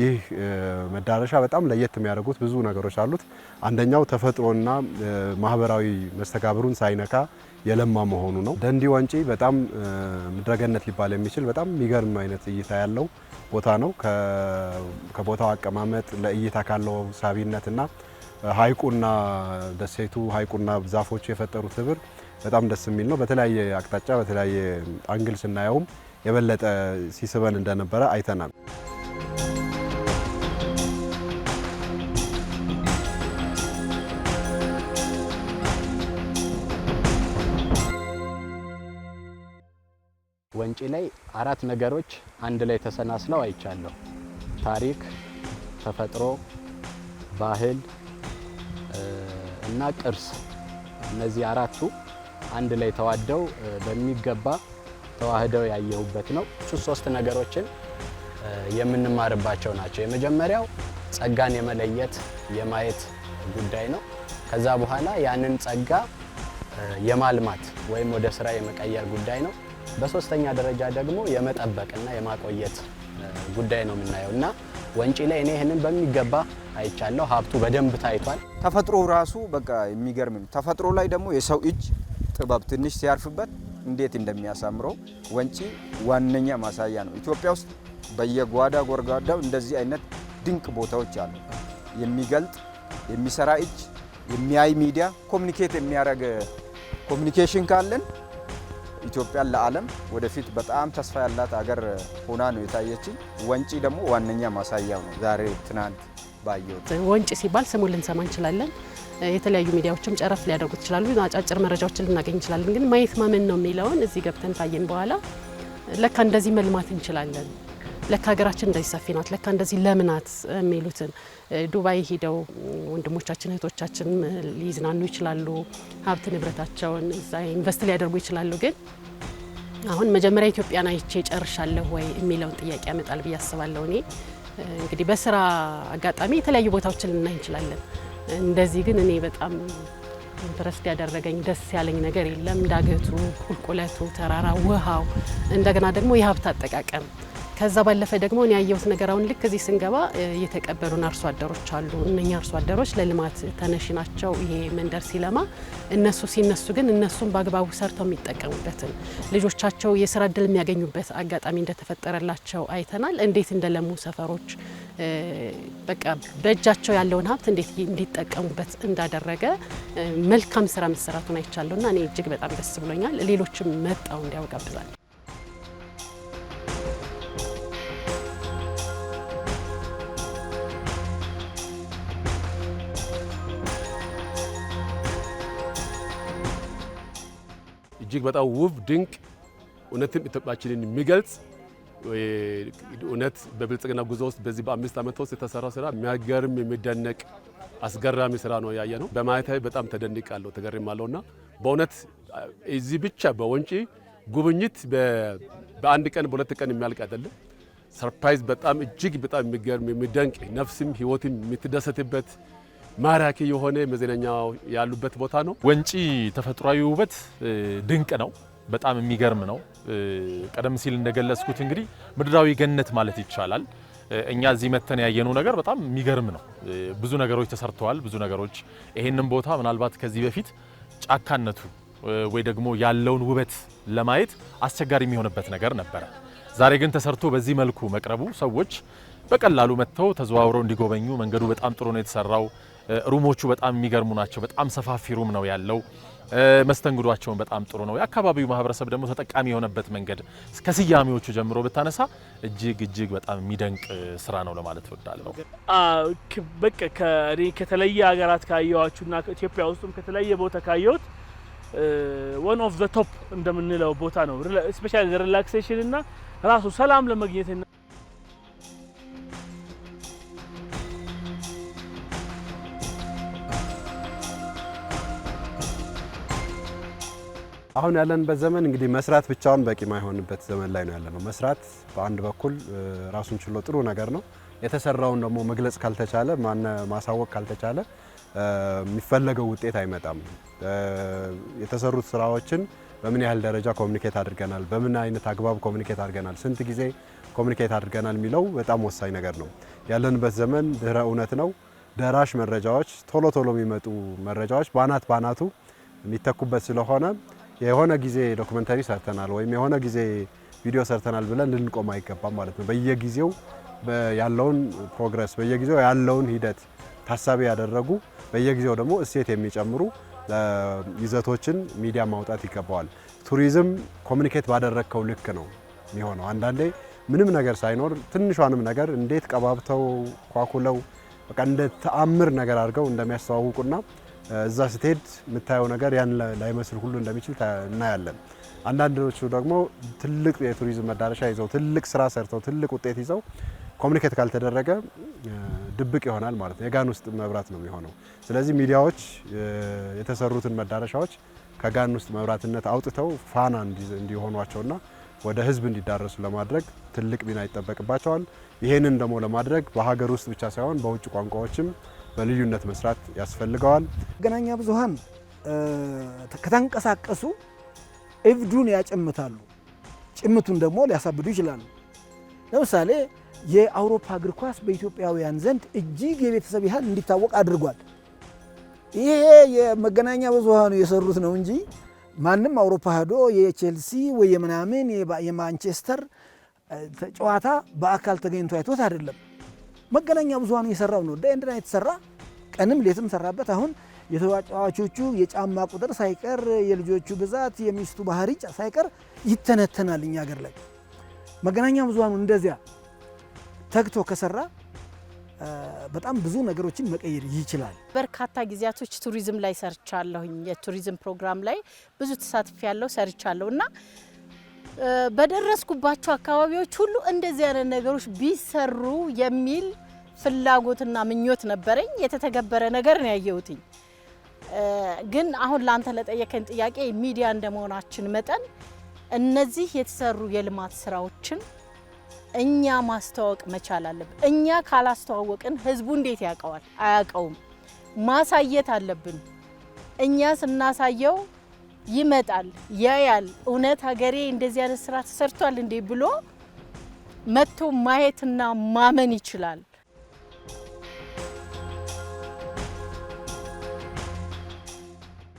ይህ መዳረሻ በጣም ለየት የሚያደርጉት ብዙ ነገሮች አሉት። አንደኛው ተፈጥሮና ማህበራዊ መስተጋብሩን ሳይነካ የለማ መሆኑ ነው። ደንዲ ወንጪ በጣም ምድረገነት ሊባል የሚችል በጣም የሚገርም አይነት እይታ ያለው ቦታ ነው። ከቦታው አቀማመጥ ለእይታ ካለው ሳቢነትና ሐይቁና ደሴቱ ሐይቁና ዛፎቹ የፈጠሩት ህብር በጣም ደስ የሚል ነው። በተለያየ አቅጣጫ በተለያየ አንግል ስናየውም የበለጠ ሲስበን እንደነበረ አይተናል። ወንጪ ላይ 4 ነገሮች አንድ ላይ ተሰናስለው አይቻለሁ። ታሪክ፣ ተፈጥሮ፣ ባህል እና ቅርስ። እነዚህ 4ቱ አንድ ላይ ተዋደው በሚገባ ተዋህደው ያየሁበት ነው። 3 ነገሮችን የምንማርባቸው ናቸው። የመጀመሪያው ጸጋን የመለየት የማየት ጉዳይ ነው። ከዛ በኋላ ያንን ጸጋ የማልማት ወይም ወደ ስራ የመቀየር ጉዳይ ነው። በሶስተኛ ደረጃ ደግሞ የመጠበቅና የማቆየት ጉዳይ ነው የምናየው እና ወንጪ ላይ እኔ ይሄንን በሚገባ አይቻለሁ። ሀብቱ በደንብ ታይቷል። ተፈጥሮ ራሱ በቃ የሚገርም ነው። ተፈጥሮ ላይ ደግሞ የሰው እጅ ጥበብ ትንሽ ሲያርፍበት እንዴት እንደሚያሳምረው ወንጪ ዋነኛ ማሳያ ነው። ኢትዮጵያ ውስጥ በየጓዳ ጎርጓዳው እንደዚህ አይነት ድንቅ ቦታዎች አሉ። የሚገልጥ የሚሰራ እጅ፣ የሚያይ ሚዲያ፣ ኮሚኒኬት የሚያደርግ ኮሚኒኬሽን ካለን ኢትዮጵያን ለዓለም ወደፊት በጣም ተስፋ ያላት ሀገር ሆና ነው የታየችኝ። ወንጪ ደግሞ ዋነኛ ማሳያው ነው። ዛሬ ትናንት ባየሁት ወንጪ ሲባል ስሙን ልንሰማ እንችላለን። የተለያዩ ሚዲያዎችም ጨረፍ ሊያደርጉት ይችላሉ። አጫጭር መረጃዎችን ልናገኝ እንችላለን። ግን ማየት ማመን ነው የሚለውን እዚህ ገብተን ታየን በኋላ ለካ እንደዚህ መልማት እንችላለን፣ ለካ ሀገራችን እንደዚህ ሰፊ ናት፣ ለካ እንደዚህ ለምናት የሚሉትን ዱባይ ሄደው ወንድሞቻችን እህቶቻችን ሊዝናኑ ይችላሉ። ሀብት ንብረታቸውን እዛ ኢንቨስት ሊያደርጉ ይችላሉ። ግን አሁን መጀመሪያ ኢትዮጵያን አይቼ ጨርሻለሁ ወይ የሚለውን ጥያቄ ያመጣል ብዬ አስባለሁ። እኔ እንግዲህ በስራ አጋጣሚ የተለያዩ ቦታዎችን ልናይ እንችላለን። እንደዚህ ግን እኔ በጣም ኢንትረስት ያደረገኝ ደስ ያለኝ ነገር የለም። ዳገቱ፣ ቁልቁለቱ፣ ተራራ፣ ውሃው እንደገና ደግሞ የሀብት አጠቃቀም ከዛ ባለፈ ደግሞ እኔ ያየሁት ነገር አሁን ልክ እዚህ ስንገባ የተቀበሉን አርሶ አደሮች አሉ። እነኛ አርሶ አደሮች ለልማት ተነሽ ናቸው። ይሄ መንደር ሲለማ እነሱ ሲነሱ ግን እነሱም በአግባቡ ሰርተው የሚጠቀሙበትን ልጆቻቸው የስራ እድል የሚያገኙበት አጋጣሚ እንደተፈጠረላቸው አይተናል። እንዴት እንደለሙ ሰፈሮች በቃ በእጃቸው ያለውን ሀብት እንዴት እንዲጠቀሙበት እንዳደረገ መልካም ስራ መሰራቱን አይቻለሁና እኔ እጅግ በጣም ደስ ብሎኛል። ሌሎችም መጣው እንዲያውጋብዛል። እጅግ በጣም ውብ ድንቅ እውነትም ኢትዮጵያችንን የሚገልጽ እውነት በብልጽግና ጉዞ ውስጥ በዚህ በ5 ዓመት ውስጥ የተሰራው ስራ የሚያገርም የሚደነቅ አስገራሚ ስራ ነው ያየ ነው። በማየታዊ በጣም ተደንቃለሁ ተገርማለሁና በእውነት እዚህ ብቻ በወንጪ ጉብኝት በአንድ ቀን በሁለት ቀን የሚያልቅ አይደለም። ሰርፕራይዝ በጣም እጅግ በጣም የሚገርም የሚደንቅ ነፍስም ህይወትም የምትደሰትበት ማራኪ የሆነ መዝናኛው ያሉበት ቦታ ነው። ወንጪ ተፈጥሯዊ ውበት ድንቅ ነው። በጣም የሚገርም ነው። ቀደም ሲል እንደገለጽኩት እንግዲህ ምድራዊ ገነት ማለት ይቻላል። እኛ እዚህ መተን ያየነው ነገር በጣም የሚገርም ነው። ብዙ ነገሮች ተሰርተዋል። ብዙ ነገሮች ይሄንን ቦታ ምናልባት ከዚህ በፊት ጫካነቱ ወይ ደግሞ ያለውን ውበት ለማየት አስቸጋሪ የሚሆንበት ነገር ነበረ። ዛሬ ግን ተሰርቶ በዚህ መልኩ መቅረቡ ሰዎች በቀላሉ መጥተው ተዘዋውረው እንዲጎበኙ መንገዱ በጣም ጥሩ ነው የተሰራው። ሩሞቹ በጣም የሚገርሙ ናቸው። በጣም ሰፋፊ ሩም ነው ያለው። መስተንግዷቸውን በጣም ጥሩ ነው። የአካባቢው ማህበረሰብ ደግሞ ተጠቃሚ የሆነበት መንገድ ከስያሜዎቹ ጀምሮ ብታነሳ እጅግ በጣም የሚደንቅ ስራ ነው ለማለት እወዳለሁ። በቃ ከተለየ ሀገራት ካየዋችሁና ኢትዮጵያ ውስጥም ከተለየ ቦታ ካየሁት one of the top እንደምንለው ቦታ ነው። ስፔሻሊ ሪላክሴሽን እና ራሱ ሰላም ለማግኘት አሁን ያለንበት ዘመን እንግዲህ መስራት ብቻውን በቂ ማይሆንበት ዘመን ላይ ነው ያለነው። መስራት በአንድ በኩል ራሱን ችሎ ጥሩ ነገር ነው። የተሰራውን ደግሞ መግለጽ ካልተቻለ ማሳወቅ ካልተቻለ የሚፈለገው ውጤት አይመጣም። የተሰሩት ስራዎችን በምን ያህል ደረጃ ኮሙኒኬት አድርገናል፣ በምን አይነት አግባብ ኮሙኒኬት አድርገናል፣ ስንት ጊዜ ኮሚኒኬት አድርገናል የሚለው በጣም ወሳኝ ነገር ነው። ያለንበት ዘመን ድህረ እውነት ነው። ደራሽ መረጃዎች ቶሎ የሚመጡ መረጃዎች ባናቱ የሚተኩበት ስለሆነ የሆነ ጊዜ ዶክመንተሪ ሰርተናል ወይም የሆነ ጊዜ ቪዲዮ ሰርተናል ብለን ልንቆም አይገባም ማለት ነው። በየጊዜው ያለውን ፕሮግረስ በየጊዜው ያለውን ሂደት ታሳቢ ያደረጉ በየጊዜው ደግሞ እሴት የሚጨምሩ ይዘቶችን ሚዲያ ማውጣት ይገባዋል። ቱሪዝም ኮሚኒኬት ባደረግከው ልክ ነው የሚሆነው። አንዳንዴ ምንም ነገር ሳይኖር ትንሿንም ነገር እንዴት ቀባብተው ኳኩለው በቃ እንደ ተአምር ነገር አድርገው እንደሚያስተዋውቁና እዛ ስትሄድ የምታየው ነገር ያን ላይመስል ሁሉ እንደሚችል እናያለን። አንዳንዶቹ ደግሞ ትልቅ የቱሪዝም መዳረሻ ይዘው ትልቅ ስራ ሰርተው ትልቅ ውጤት ይዘው ኮሚኒኬት ካልተደረገ ድብቅ ይሆናል ማለት ነው። የጋን ውስጥ መብራት ነው የሚሆነው። ስለዚህ ሚዲያዎች የተሰሩትን መዳረሻዎች ከጋን ውስጥ መብራትነት አውጥተው ፋና እንዲሆኗቸውና ወደ ህዝብ እንዲዳረሱ ለማድረግ ትልቅ ሚና ይጠበቅባቸዋል። ይሄንን ደግሞ ለማድረግ በሀገር ውስጥ ብቻ ሳይሆን በውጭ ቋንቋዎችም በልዩነት መስራት ያስፈልገዋል። መገናኛ ብዙሃን ከተንቀሳቀሱ እብዱን ያጨምታሉ፣ ጭምቱን ደግሞ ሊያሳብዱ ይችላሉ። ለምሳሌ የአውሮፓ እግር ኳስ በኢትዮጵያውያን ዘንድ እጅግ የቤተሰብ ያህል እንዲታወቅ አድርጓል። ይሄ የመገናኛ ብዙሃኑ የሰሩት ነው እንጂ ማንም አውሮፓ ሄዶ የቼልሲ ወይ የምናምን የማንቸስተር ጨዋታ በአካል ተገኝቶ አይቶት አይደለም። መገናኛ ብዙሃኑ የሰራው ነው። እንደና የተሰራ ቀንም ሌትም ሰራበት። አሁን የተጫዋቾቹ የጫማ ቁጥር ሳይቀር የልጆቹ ብዛት የሚስቱ ባህሪ ሳይቀር ይተነተናል። እኛ ሀገር ላይ መገናኛ ብዙሃኑ እንደዚያ ተግቶ ከሰራ በጣም ብዙ ነገሮችን መቀየር ይችላል። በርካታ ጊዜያቶች ቱሪዝም ላይ ሰርቻለሁኝ። የቱሪዝም ፕሮግራም ላይ ብዙ ተሳትፍ ያለው ሰርቻለሁ እና በደረስኩባቸው አካባቢዎች ሁሉ እንደዚህ አይነት ነገሮች ቢሰሩ የሚል ፍላጎትና ምኞት ነበረኝ። የተተገበረ ነገር ነው ያየሁትኝ። ግን አሁን ላንተ ለጠየቀኝ ጥያቄ ሚዲያ እንደመሆናችን መጠን እነዚህ የተሰሩ የልማት ስራዎችን እኛ ማስተዋወቅ መቻል አለብን። እኛ ካላስተዋወቅን ህዝቡ እንዴት ያውቀዋል? አያውቀውም። ማሳየት አለብን። እኛ ስናሳየው ይመጣል፣ ያያል። እውነት ሀገሬ እንደዚህ አይነት ስራ ተሰርቷል እንዴ ብሎ መጥቶ ማየትና ማመን ይችላል።